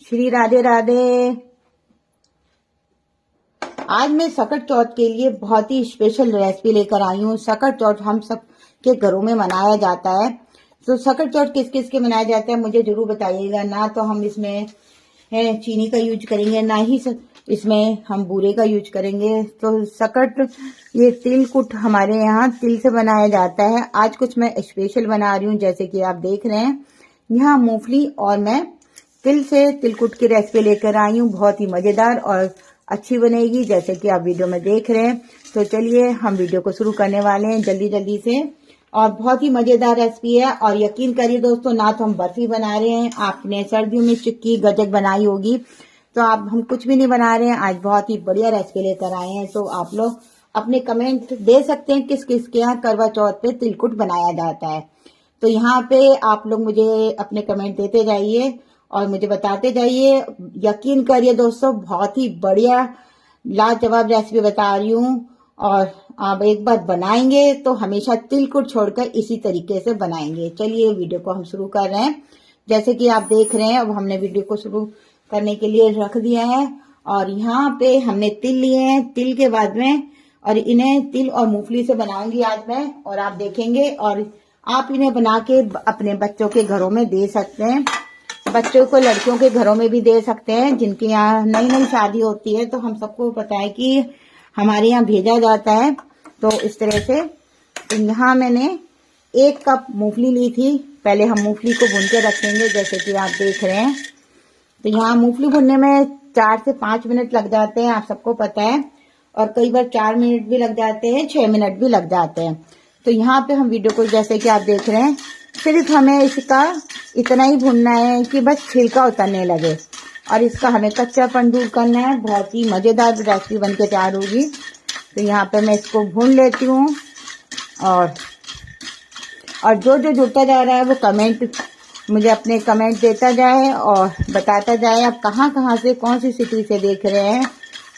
श्री राधे राधे। आज मैं सकट चौथ के लिए बहुत ही स्पेशल रेसिपी लेकर आई हूँ। सकट चौथ हम सब के घरों में मनाया जाता है। तो सकट चौथ किस किस के मनाया जाता है मुझे जरूर बताइएगा। ना तो हम इसमें चीनी का यूज करेंगे, ना ही इसमें हम बूरे का यूज करेंगे। तो सकट ये तिलकुट हमारे यहाँ तिल से बनाया जाता है। आज कुछ मैं स्पेशल बना रही हूँ, जैसे कि आप देख रहे हैं यहाँ मूंगफली और मैं तिल से तिलकुट की रेसिपी लेकर आई हूँ। बहुत ही मजेदार और अच्छी बनेगी, जैसे कि आप वीडियो में देख रहे हैं। तो चलिए हम वीडियो को शुरू करने वाले हैं जल्दी जल्दी से। और बहुत ही मजेदार रेसिपी है। और यकीन करिए दोस्तों, ना तो हम बर्फी बना रहे हैं, आपने सर्दियों में चिक्की गजक बनाई होगी, तो आप हम कुछ भी नहीं बना रहे हैं। आज बहुत ही बढ़िया रेसिपी लेकर आए हैं। तो आप लोग अपने कमेंट दे सकते हैं किस किस के यहाँ करवा चौथ पे तिलकुट बनाया जाता है। तो यहाँ पे आप लोग मुझे अपने कमेंट देते जाइए और मुझे बताते जाइए। यकीन करिए दोस्तों, बहुत ही बढ़िया लाजवाब रेसिपी बता रही हूँ। और आप एक बार बनाएंगे तो हमेशा तिलकुट छोड़कर इसी तरीके से बनाएंगे। चलिए वीडियो को हम शुरू कर रहे हैं। जैसे कि आप देख रहे हैं, अब हमने वीडियो को शुरू करने के लिए रख दिया है। और यहाँ पे हमने तिल लिए हैं। तिल के बाद में और इन्हें तिल और मूंगफली से बनाऊंगी आज मैं, और आप देखेंगे। और आप इन्हें बना के अपने बच्चों के घरों में दे सकते हैं। बच्चों को लड़कियों के घरों में भी दे सकते हैं जिनके यहाँ नई नई शादी होती है। तो हम सबको पता है कि हमारे यहाँ भेजा जाता है। तो इस तरह से तो यहाँ मैंने 1 कप मूंगफली ली थी। पहले हम मूंगफली को भून के रखेंगे, जैसे कि आप देख रहे हैं। तो यहाँ मूंगफली भुनने में 4 से 5 मिनट लग जाते हैं, आप सबको पता है। और कई बार 4 मिनट भी लग जाते हैं, 6 मिनट भी लग जाते हैं। तो यहाँ पे हम वीडियो को जैसे कि आप देख रहे हैं, सिर्फ हमें इसका इतना ही भुनना है कि बस छिलका उतरने लगे। और इसका हमें कच्चापन दूर करना है। बहुत ही मजेदार रेसिपी बनके तैयार होगी। तो यहाँ पे मैं इसको भून लेती हूँ। और जो जो जुड़ता जा रहा है वो कमेंट मुझे अपने कमेंट देता जाए और बताता जाए आप कहाँ कहाँ से कौन सी सिटी से देख रहे हैं।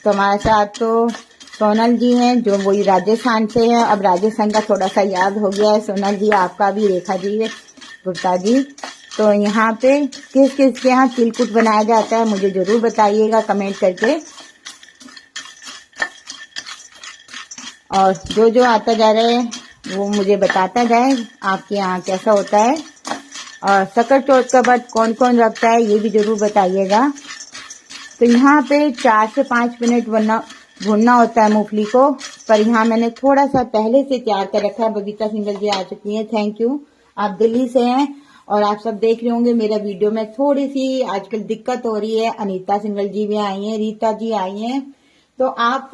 तो हमारे साथ तो सोनल जी हैं, जो वही राजस्थान से है। अब राजस्थान का थोड़ा सा याद हो गया है। सोनल जी आपका भी, रेखा जी गुप्ता जी। तो यहाँ पे किस किस के यहाँ तिलकुट बनाया जाता है मुझे जरूर बताइएगा कमेंट करके। और जो जो आता जा रहा है वो मुझे बताता जाए आपके यहाँ कैसा होता है। और सकट चौथ का व्रत कौन कौन रखता है ये भी जरूर बताइएगा। तो यहाँ पे 4 से 5 मिनट भुनना होता है मूंगफली को। पर यहाँ मैंने थोड़ा सा पहले से तैयार कर रखा है। बबीता सिंगल जी आ चुकी हैं, थैंक यू। आप दिल्ली से हैं और आप सब देख रहे होंगे मेरा वीडियो में थोड़ी सी आजकल दिक्कत हो रही है। अनीता सिंगल जी भी आई हैं, रीता जी आई हैं। तो आप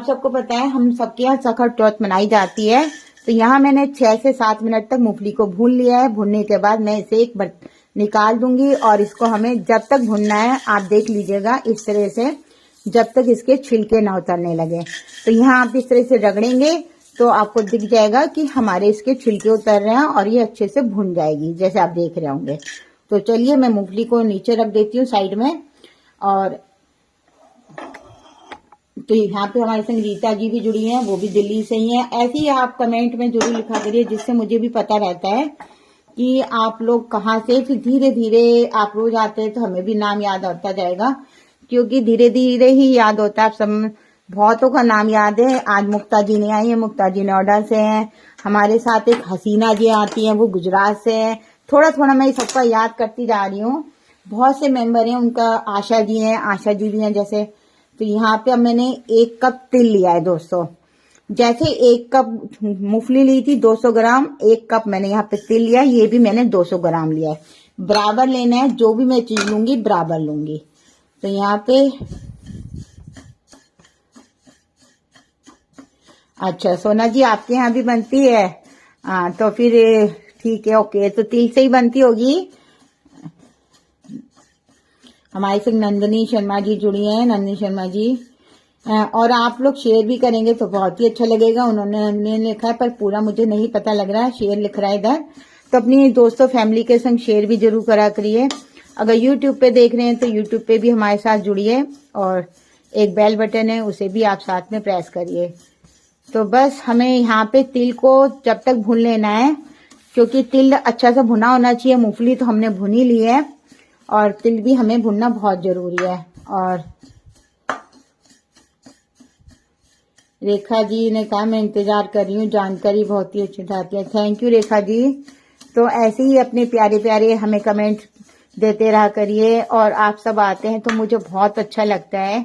सबको पता है हम सबके यहाँ सकट चौथ मनाई जाती है। तो यहाँ मैंने 6 से 7 मिनट तक मूंगफली को भून लिया है। भूनने के बाद मैं इसे एक बार निकाल दूंगी। और इसको हमें जब तक भूनना है आप देख लीजिएगा इस तरह से, जब तक इसके छिलके ना उतरने लगे। तो यहाँ आप इस तरह से रगड़ेंगे तो आपको दिख जाएगा कि हमारे इसके छिलके उतर रहे हैं और ये अच्छे से भुन जाएगी, जैसे आप देख रहे होंगे। तो चलिए मैं मूंगफली को नीचे रख देती हूँ साइड में। और तो यहाँ पे हमारे संग रीता जी भी जुड़ी हैं, वो भी दिल्ली से ही हैं। ऐसे ही आप कमेंट में जरूर लिखा करिए, जिससे मुझे भी पता रहता है कि आप लोग कहाँ से। फिर धीरे धीरे आप रोज आते हैं तो हमें भी नाम याद आता जाएगा, क्योंकि धीरे धीरे ही याद होता है। आप सब बहुतों का नाम याद है। आज मुक्ता जी ने आई है, मुक्ता जी नोएडा से हैं। हमारे साथ एक हसीना जी आती हैं, वो गुजरात से हैं। थोड़ा थोड़ा मैं सबका याद करती जा रही हूँ। बहुत से मेंबर हैं उनका, आशा जी हैं, आशा जी भी हैं जैसे। तो यहाँ पे अब मैंने 1 कप तिल लिया है दोस्तों। जैसे 1 कप मूंगफली ली थी 200 ग्राम, 1 कप मैंने यहाँ पे तिल लिया। ये भी मैंने 200 ग्राम लिया है। बराबर लेना है, जो भी मैं चीज लूंगी बराबर लूंगी। तो यहाँ पे अच्छा सोना जी आपके यहाँ भी बनती है। हाँ तो फिर ठीक है, ओके। तो तिल से ही बनती होगी। हमारे से नंदिनी शर्मा जी जुड़ी हैं, नंदिनी शर्मा जी। और आप लोग शेयर भी करेंगे तो बहुत ही अच्छा लगेगा। उन्होंने लिखा है पर पूरा मुझे नहीं पता लग रहा है, शेयर लिख रहा है इधर। तो अपनी दोस्तों फैमिली के संग शेयर भी जरूर करा करिए। अगर यूट्यूब पे देख रहे हैं तो यूट्यूब पे भी हमारे साथ जुड़िए। और एक बेल बटन है, उसे भी आप साथ में प्रेस करिए। तो बस हमें यहाँ पे तिल को जब तक भून लेना है, क्योंकि तिल अच्छा सा भुना होना चाहिए। मूंगफली तो हमने भुनी ली है और तिल भी हमें भुनना बहुत जरूरी है। और रेखा जी ने कहा मैं इंतजार कर रही हूँ, जानकारी बहुत ही अच्छी आती है। Thank you Rekha ji. तो ऐसे ही अपने प्यारे प्यारे हमें कमेंट देते रहा करिए, और आप सब आते हैं तो मुझे बहुत अच्छा लगता है।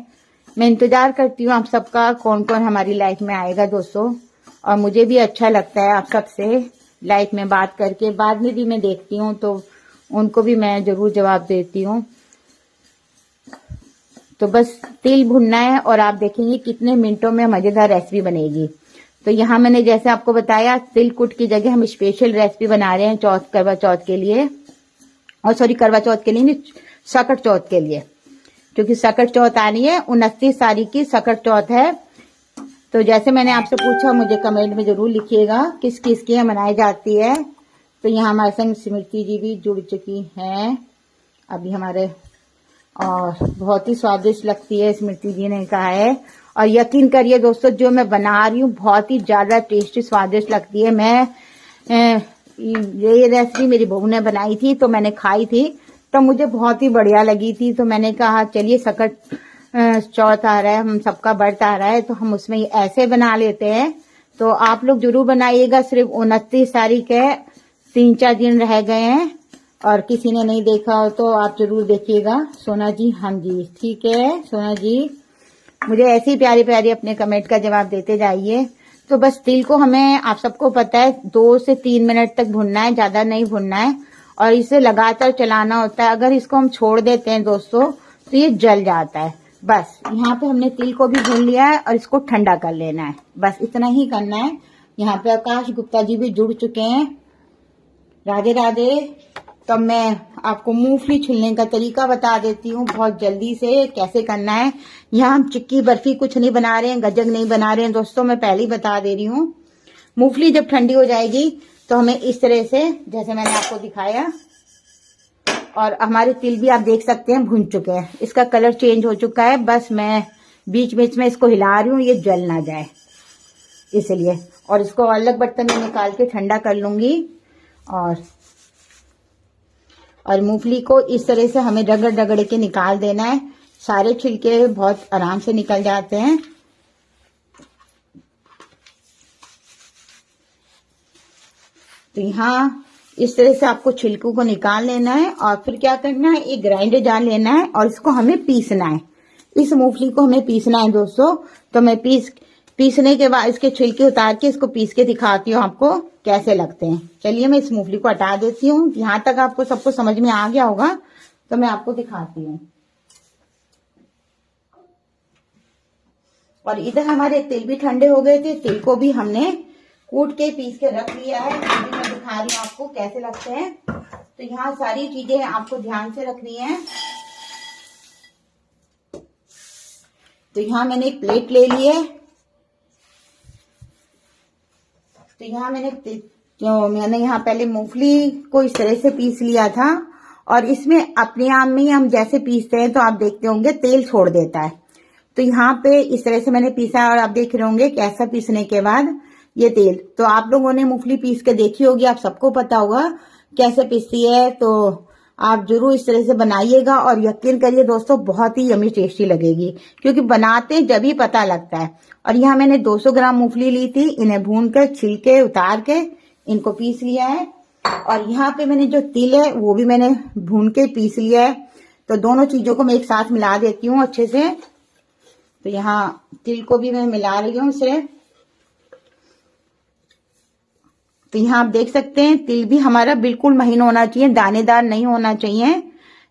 मैं इंतजार करती हूँ आप सबका, कौन कौन हमारी लाइफ में आएगा दोस्तों। और मुझे भी अच्छा लगता है आप सबसे लाइफ में बात करके। बाद में भी मैं देखती हूँ तो उनको भी मैं जरूर जवाब देती हूँ। तो बस तिल भुनना है और आप देखेंगे कितने मिनटों में मजेदार रेसिपी बनेगी। तो यहाँ मैंने जैसे आपको बताया, तिल कुट की जगह हम स्पेशल रेसिपी बना रहे हैं करवा चौथ के लिए, और सॉरी करवा चौथ के लिए नहीं, सकट चौथ के लिए, क्योंकि सकट चौथ आ रही है। 29 तारीख की सकट चौथ है। तो जैसे मैंने आपसे पूछा, मुझे कमेंट में जरूर लिखिएगा किस किस की मनाई जाती है। तो यहाँ हमारे संग स्मृति जी भी जुड़ चुकी हैं अभी हमारे, और बहुत ही स्वादिष्ट लगती है, स्मृति जी ने कहा है। और यकीन करिए दोस्तों, जो मैं बना रही हूँ बहुत ही ज्यादा टेस्टी स्वादिष्ट लगती है। मैं ये रेसिपी मेरी बहू ने बनाई थी तो मैंने खाई थी, तो मुझे बहुत ही बढ़िया लगी थी। तो मैंने कहा चलिए सकट चौथ आ रहा है, हम सबका व्रत आ रहा है, तो हम उसमें ऐसे बना लेते हैं। तो आप लोग जरूर बनाइएगा। सिर्फ 29 तारीख है, 3-4 दिन रह गए हैं, और किसी ने नहीं देखा हो तो आप जरूर देखिएगा। सोना जी, हाँ जी ठीक है सोना जी, मुझे ऐसे ही प्यारे प्यारे अपने कमेंट का जवाब देते जाइए। तो बस तिल को हमें, आप सबको पता है, 2 से 3 मिनट तक भुनना है, ज्यादा नहीं भुनना है, और इसे लगातार चलाना होता है। अगर इसको हम छोड़ देते हैं दोस्तों तो ये जल जाता है। बस यहाँ पे हमने तिल को भी भून लिया है और इसको ठंडा कर लेना है, बस इतना ही करना है। यहाँ पे आकाश गुप्ता जी भी जुड़ चुके हैं। राधे राधे। तो मैं आपको मूंगफली छिलने का तरीका बता देती हूँ बहुत जल्दी से, कैसे करना है। यहाँ हम चिक्की बर्फी कुछ नहीं बना रहे हैं, गजक नहीं बना रहे हैं दोस्तों, मैं पहले ही बता दे रही हूँ। मूंगफली जब ठंडी हो जाएगी तो हमें इस तरह से, जैसे मैंने आपको दिखाया, और हमारे तिल भी आप देख सकते हैं भुन चुके हैं, इसका कलर चेंज हो चुका है। बस मैं बीच बीच में इसको हिला रही हूँ, ये जल ना जाए इसलिए। और इसको अलग बर्तन में निकाल के ठंडा कर लूंगी। और मूंगफली को इस तरह से हमें रगड़ रगड़ के निकाल देना है। सारे छिलके बहुत आराम से निकल जाते हैं। तो यहाँ इस तरह से आपको छिलकों को निकाल लेना है, और फिर क्या करना है, एक ग्राइंडर जार लेना है और इसको हमें पीसना है। इस मूंगफली को हमें पीसना है दोस्तों। तो मैं पीसने के बाद इसके छिलके उतार के इसको पीस के दिखाती हूँ आपको कैसे लगते हैं। चलिए मैं इस मूंगफली को हटा देती हूँ। यहाँ तक आपको सबको समझ में आ गया होगा, तो मैं आपको दिखाती हूँ। और इधर हमारे तिल भी ठंडे हो गए थे, तिल को भी हमने कूट के पीस के रख लिया है। मैं दिखा रही हूँ आपको कैसे लगते हैं। तो यहाँ सारी चीजें आपको ध्यान से रखनी है। तो यहाँ मैंने एक प्लेट ले ली है। तो यहाँ मैंने यहाँ पहले मूंगफली को इस तरह से पीस लिया था, और इसमें अपने आप में ही हम जैसे पीसते हैं तो आप देखते होंगे तेल छोड़ देता है। तो यहाँ पे इस तरह से मैंने पीसा, और आप देख रहे होंगे कैसा पीसने के बाद ये तेल। तो आप लोगों ने मूंगफली पीस के देखी होगी, आप सबको पता होगा कैसे पीसती है। तो आप जरूर इस तरह से बनाइएगा, और यकीन करिए दोस्तों बहुत ही यमी टेस्टी लगेगी, क्योंकि बनाते जब ही पता लगता है। और यहाँ मैंने 200 ग्राम मूंगफली ली थी, इन्हें भून कर छिलके उतार के इनको पीस लिया है। और यहाँ पे मैंने जो तिल है वो भी मैंने भून के पीस लिया है। तो दोनों चीजों को मैं एक साथ मिला देती हूँ अच्छे से। तो यहाँ तिल को भी मैं मिला रही हूँ इसे। तो यहाँ आप देख सकते हैं तिल भी हमारा बिल्कुल महीन होना चाहिए, दानेदार नहीं होना चाहिए,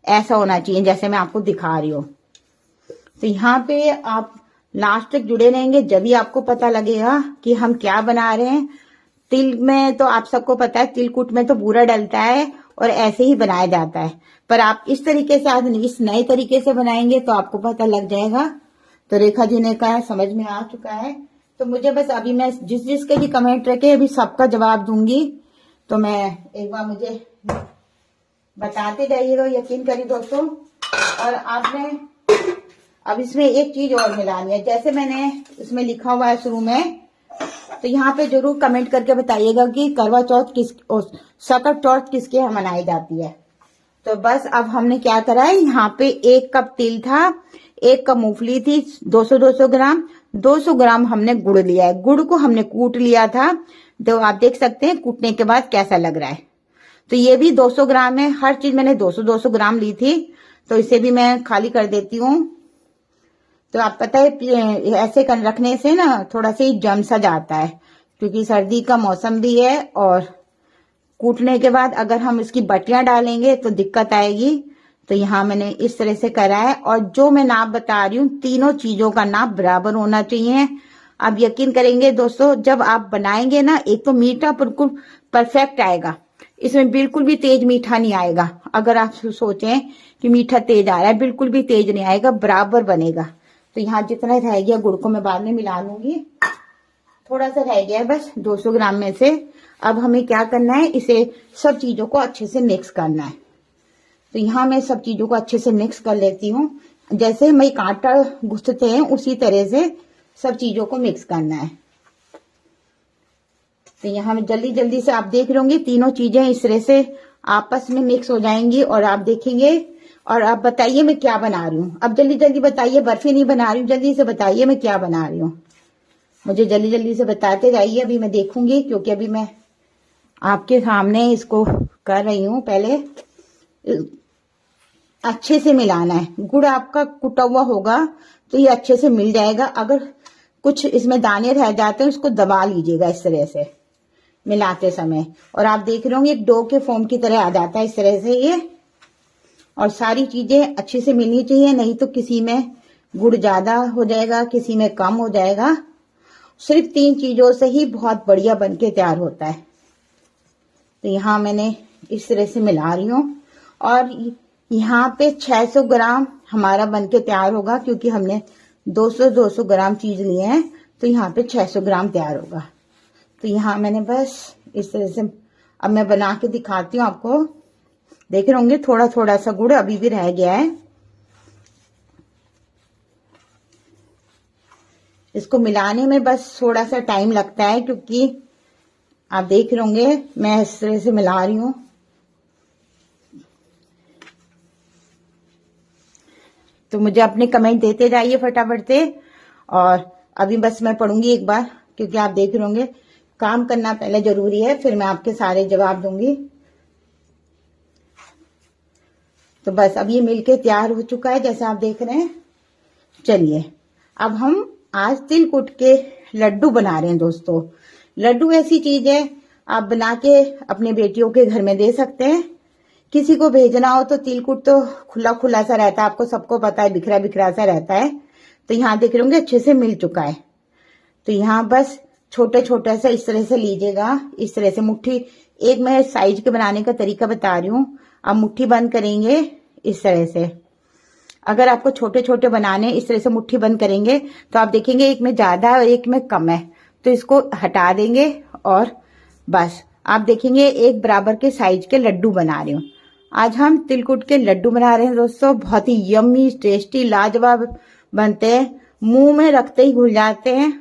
ऐसा होना चाहिए जैसे मैं आपको दिखा रही हूँ। तो यहाँ पे आप लास्ट तक जुड़े रहेंगे, जब भी आपको पता लगेगा कि हम क्या बना रहे हैं। तिल में तो आप सबको पता है, तिलकुट में तो बूरा डलता है और ऐसे ही बनाया जाता है, पर आप इस तरीके से आज इस नए तरीके से बनाएंगे तो आपको पता लग जाएगा। तो रेखा जी ने कहा समझ में आ चुका है। तो मुझे बस अभी मैं जिस जिसके भी कमेंट रखे अभी सबका जवाब दूंगी। तो मैं एक बार मुझे बताते जाइएगा, यकीन करिए दोस्तों। और आपने अब इसमें एक चीज और मिलानी है, जैसे मैंने इसमें लिखा हुआ है शुरू में, तो यहाँ पे जरूर कमेंट करके बताइएगा कि करवा चौथ सकट चौथ किसके यहाँ मनाई जाती है। तो बस अब हमने क्या करा है, यहाँ पे 1 कप तिल था, 1 कप मूंगफली थी 200 ग्राम, 200 ग्राम हमने गुड़ लिया है। गुड़ को हमने कूट लिया था, तो आप देख सकते हैं कूटने के बाद कैसा लग रहा है। तो ये भी 200 ग्राम है, हर चीज मैंने 200 ग्राम ली थी, तो इसे भी मैं खाली कर देती हूँ। तो आप पता है ऐसे कर रखने से ना थोड़ा सा जम सा जाता है, क्योंकि सर्दी का मौसम भी है, और कूटने के बाद अगर हम इसकी बटियां डालेंगे तो दिक्कत आएगी। तो यहाँ मैंने इस तरह से करा है, और जो मैं नाप बता रही हूँ तीनों चीजों का नाप बराबर होना चाहिए। आप यकीन करेंगे दोस्तों, जब आप बनाएंगे ना, एक तो मीठा बिल्कुल परफेक्ट आएगा, इसमें बिल्कुल भी तेज मीठा नहीं आएगा। अगर आप सोचें कि मीठा तेज आ रहा है, बिल्कुल भी तेज नहीं आएगा, बराबर बनेगा। तो यहाँ जितना रह गया गुड़ को मैं बाद में मिला लूंगी, थोड़ा सा रह गया है बस 200 ग्राम में से। अब हमें क्या करना है, इसे सब चीजों को अच्छे से मिक्स करना है। तो यहाँ मैं सब चीजों को अच्छे से मिक्स कर लेती हूँ, जैसे मैं आटा गूंथते हैं उसी तरह से सब चीजों को मिक्स करना है। तो यहाँ में जल्दी जल्दी से आप देख रहे होंगे तीनों चीजें इस तरह से आपस में मिक्स हो जाएंगी, और आप देखेंगे। और आप बताइए मैं क्या बना रही हूँ, अब जल्दी जल्दी बताइए, बर्फी नहीं बना रही हूँ, जल्दी से बताइए मैं क्या बना रही हूँ, मुझे जल्दी जल्दी से बताते जाइए। अभी मैं देखूंगी, क्योंकि अभी मैं आपके सामने इसको कर रही हूँ। पहले अच्छे से मिलाना है, गुड़ आपका कुटा हुआ होगा तो ये अच्छे से मिल जाएगा। अगर कुछ इसमें दाने रह जाते हैं उसको दबा लीजिएगा इस तरह से मिलाते समय, और आप देख रहे होंगे एक डो के फॉर्म की तरह आ जाता है इस तरह से ये। और सारी चीजें अच्छे से मिलनी चाहिए, नहीं तो किसी में गुड़ ज्यादा हो जाएगा, किसी में कम हो जाएगा। सिर्फ 3 चीजों से ही बहुत बढ़िया बनके तैयार होता है। तो यहाँ मैंने इस तरह से मिला रही हूँ, और यहाँ पे 600 ग्राम हमारा बनके तैयार होगा, क्योंकि हमने 200 ग्राम चीज लिए हैं, तो यहाँ पे 600 ग्राम तैयार होगा। तो यहाँ मैंने बस इस तरह से, अब मैं बना के दिखाती हूँ आपको। देख रहे होंगे थोड़ा थोड़ा सा गुड़ अभी भी रह गया है। इसको मिलाने में बस थोड़ा सा टाइम लगता है, क्योंकि आप देख रहे होंगे मैं इस तरह से मिला रही हूँ। तो मुझे अपने कमेंट देते जाइए फटाफट से। और अभी बस मैं पढ़ूंगी एक बार, क्योंकि आप देख रहे होंगे काम करना पहले जरूरी है, फिर मैं आपके सारे जवाब दूंगी। तो बस अब ये मिलके तैयार हो चुका है जैसे आप देख रहे हैं। चलिए अब हम आज तिलकुट के लड्डू बना रहे हैं दोस्तों। लड्डू ऐसी चीज है आप बना के अपने बेटियों के घर में दे सकते हैं। किसी को भेजना हो तो तिलकुट तो खुला खुला सा रहता है, आपको सबको पता है, बिखरा बिखरा सा रहता है। तो यहाँ देख रहे होंगे अच्छे से मिल चुका है। तो यहाँ बस छोटे छोटे सा इस तरह से लीजिएगा, इस तरह से मुट्ठी। एक मैं साइज के बनाने का तरीका बता रही हूँ, आप मुट्ठी बंद करेंगे इस तरह से। अगर आपको छोटे छोटे बनाने इस तरह से मुट्ठी बंद करेंगे तो आप देखेंगे एक में ज्यादा है और एक में कम है, तो इसको हटा देंगे और बस आप देखेंगे एक बराबर के साइज के लड्डू बना रही हूँ। आज हम तिलकुट के लड्डू बना रहे हैं दोस्तों, बहुत ही यम्मी टेस्टी लाजवाब बनते हैं, मुंह में रखते ही घुल जाते हैं।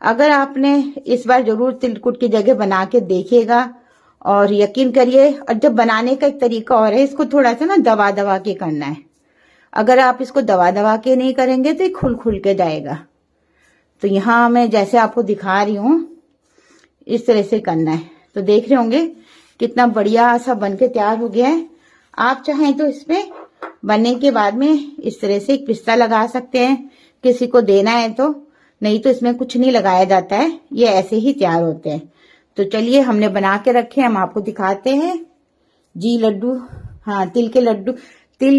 अगर आपने इस बार जरूर तिलकुट की जगह बना के देखिएगा और यकीन करिए। और जब बनाने का एक तरीका और है, इसको थोड़ा सा ना दबा दबा के करना है। अगर आप इसको दबा दबा के नहीं करेंगे तो ये खुल खुल के जाएगा। तो यहाँ मैं जैसे आपको दिखा रही हूँ इस तरह से करना है। तो देख रहे होंगे कितना बढ़िया सा बन के तैयार हो गया है। आप चाहें तो इसमें बनने के बाद में इस तरह से एक पिस्ता लगा सकते हैं, किसी को देना है तो, नहीं तो इसमें कुछ नहीं लगाया जाता है, ये ऐसे ही तैयार होते हैं। तो चलिए हमने बना के रखे, हम आपको दिखाते हैं जी लड्डू। हाँ तिल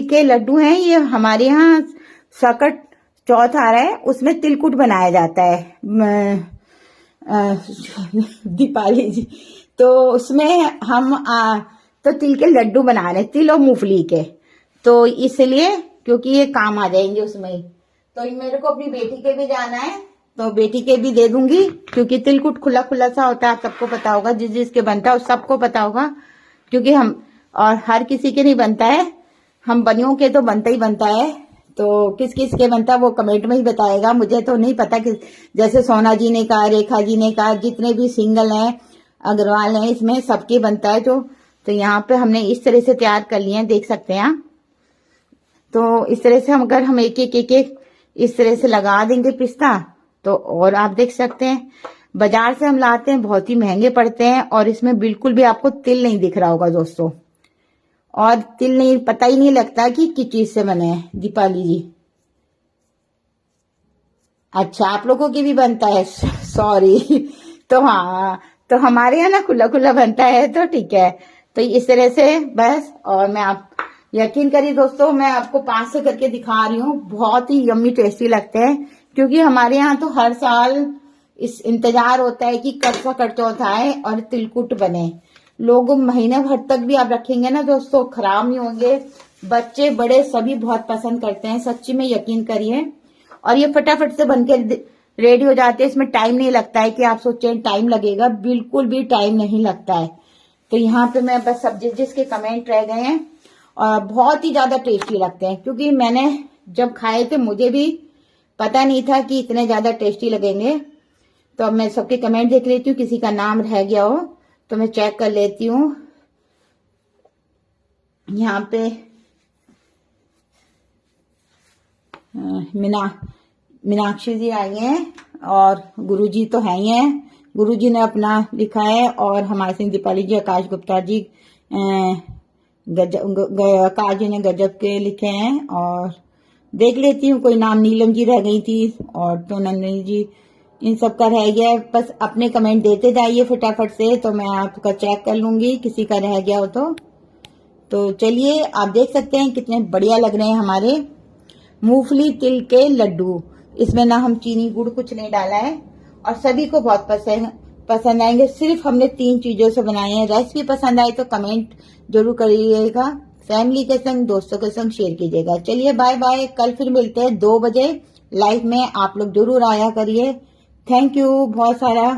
के लड्डू हैं ये। हमारे यहाँ सकट चौथ आ रहा है, उसमें तिलकुट बनाया जाता है दीपाली जी, तो उसमें हम तो तिल के लड्डू बना रहे हैं, तिल और मूंगफली के। तो इसलिए क्योंकि ये काम आ जाएंगे उसमें, तो मेरे को अपनी बेटी के भी जाना है तो बेटी के भी दे दूंगी, क्योंकि तिलकुट खुला खुला सा होता है, आप सबको पता होगा, जिस जिसके बनता है सबको पता होगा, क्योंकि हम और हर किसी के नहीं बनता है, हम बनियों के तो बनता ही बनता है तो किस किस के बनता है वो कमेंट में ही बताएगा, मुझे तो नहीं पता कि जैसे सोना जी ने कहा, रेखा जी ने कहा, जितने भी सिंगल हैं अग्रवाल हैं इसमें सबके बनता है। तो यहाँ पे हमने इस तरह से तैयार कर लिए हैं, देख सकते हैं आप। तो इस तरह से हम अगर हम एक एक इस तरह से लगा देंगे पिस्ता तो और आप देख सकते हैं बाजार से हम लाते हैं बहुत ही महंगे पड़ते हैं और इसमें बिल्कुल भी आपको तिल नहीं दिख रहा होगा दोस्तों, और तिल नहीं, पता ही नहीं लगता कि किस चीज से बने हैं। दीपाली जी अच्छा आप लोगों की भी बनता है, सॉरी। तो हाँ, तो हमारे यहाँ ना खुला खुला बनता है तो ठीक है। तो इस तरह से बस, और मैं आप यकीन करिए दोस्तों मैं आपको 5 से करके दिखा रही हूँ, बहुत ही यम्मी टेस्टी लगते हैं। क्योंकि हमारे यहाँ तो हर साल इस इंतजार होता है कि कब सकट चौथ आए और तिलकुट बने। लोग महीने भर तक भी आप रखेंगे ना दोस्तों खराब नहीं होंगे, बच्चे बड़े सभी बहुत पसंद करते हैं, सच्ची में यकीन करिए। और ये फटाफट से बनके रेडी हो जाते हैं, इसमें टाइम नहीं लगता है कि आप सोचें टाइम लगेगा, बिल्कुल भी टाइम नहीं लगता है। तो यहाँ पे मैं बस सब जिसके कमेंट रह गए हैं और बहुत ही ज्यादा टेस्टी लगते हैं, क्योंकि मैंने जब खाए थे मुझे भी पता नहीं था कि इतने ज्यादा टेस्टी लगेंगे। तो अब मैं सबके कमेंट देख लेती हूँ, किसी का नाम रह गया हो तो मैं चेक कर लेती हूँ। यहाँ पे मीनाक्षी जी आई हैं और गुरुजी तो है ही हैं, गुरुजी ने अपना लिखा है। और हमारे सिंह दीपाली जी, आकाश गुप्ता जी, आकाश जी ने गजब के लिखे हैं। और देख लेती हूँ कोई नाम, नीलम जी रह गई थी और तो नंदिनी जी, इन सब का रह गया है। बस अपने कमेंट देते जाइए फटाफट से तो मैं आपका चेक कर लूंगी किसी का रह गया हो तो चलिए आप देख सकते हैं कितने बढ़िया लग रहे हैं हमारे मूंगफली तिल के लड्डू। इसमें ना हम चीनी गुड़ कुछ नहीं डाला है और सभी को बहुत पसंद आएंगे। सिर्फ हमने 3 चीजों से बनाए हैं। रेसिपी पसंद आए तो कमेंट जरूर करिएगा, फैमिली के संग दोस्तों के संग शेयर कीजिएगा। चलिए बाय बाय, कल फिर मिलते हैं 2 बजे लाइव में, आप लोग जरूर आया करिए। थैंक यू बहुत सारा।